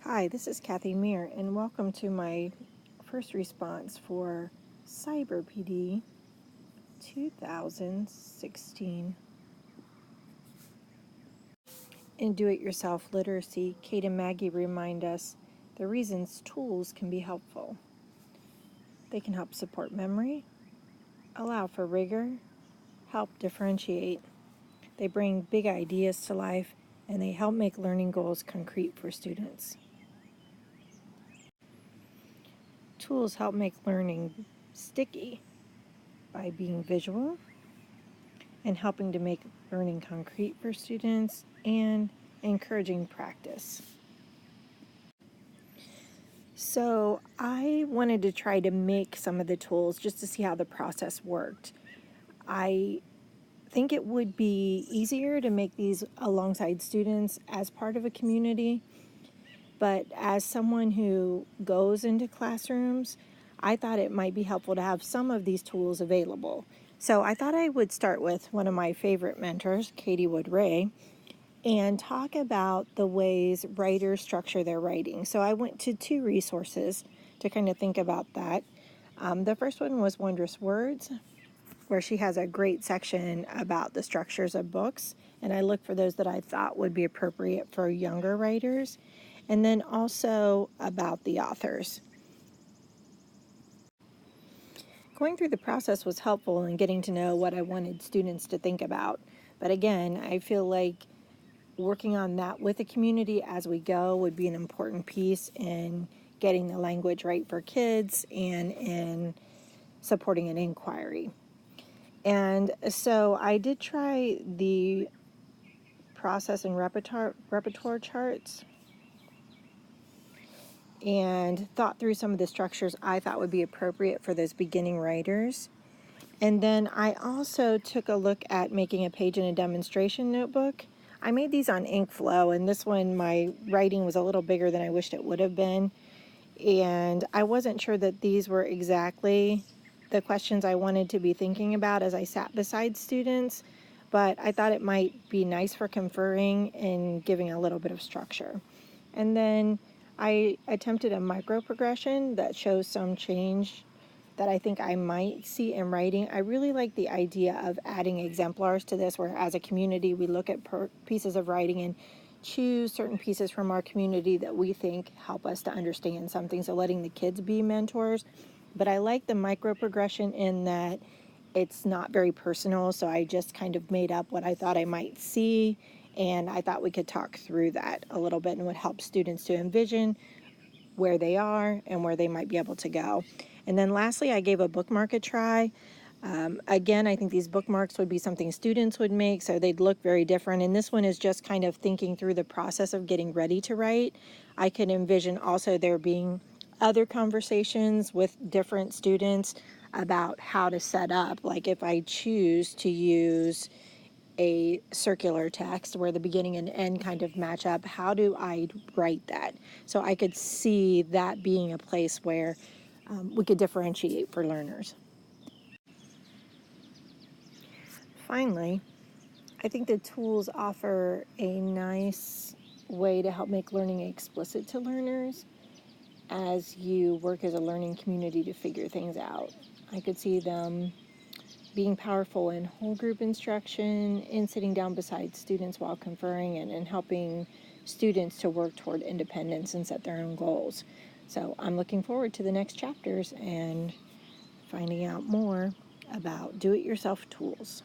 Hi, this is Kathy Meir, and welcome to my first response for Cyber PD 2016. In Do-It-Yourself Literacy, Kate and Maggie remind us the reasons tools can be helpful. They can help support memory, allow for rigor, help differentiate. They bring big ideas to life, and they help make learning goals concrete for students. Tools help make learning sticky by being visual and helping to make learning concrete for students and encouraging practice. So I wanted to try to make some of the tools just to see how the process worked. I think it would be easier to make these alongside students as part of a community, but as someone who goes into classrooms, I thought it might be helpful to have some of these tools available. So I thought I would start with one of my favorite mentors, Katie Wood-Ray, and talk about the ways writers structure their writing. So I went to two resources to kind of think about that. The first one was Wondrous Words, where she has a great section about the structures of books, and I looked for those that I thought would be appropriate for younger writers, and then also about the authors. Going through the process was helpful in getting to know what I wanted students to think about, but again, I feel like working on that with the community as we go would be an important piece in getting the language right for kids and in supporting an inquiry. And so I did try the process and repertoire charts and thought through some of the structures I thought would be appropriate for those beginning writers. And then I also took a look at making a page in a demonstration notebook. I made these on InkFlow, and this one my writing was a little bigger than I wished it would have been. And I wasn't sure that these were exactly the questions I wanted to be thinking about as I sat beside students, but I thought it might be nice for conferring and giving a little bit of structure. And then I attempted a micro progression that shows some change that I think I might see in writing. I really like the idea of adding exemplars to this, where as a community we look at pieces of writing and choose certain pieces from our community that we think help us to understand something, so letting the kids be mentors. But I like the micro progression in that it's not very personal, so I just kind of made up what I thought I might see, and I thought we could talk through that a little bit and would help students to envision where they are and where they might be able to go. And then lastly, I gave a bookmark a try. Again, I think these bookmarks would be something students would make, so they'd look very different. And this one is just kind of thinking through the process of getting ready to write. I could envision also there being other conversations with different students about how to set up, like if I choose to use a circular text where the beginning and end kind of match up, how do I write that? So I could see that being a place where we could differentiate for learners. Finally, I think the tools offer a nice way to help make learning explicit to learners as you work as a learning community to figure things out. I could see them being powerful in whole group instruction, in sitting down beside students while conferring, and in helping students to work toward independence and set their own goals. So I'm looking forward to the next chapters and finding out more about do-it-yourself tools.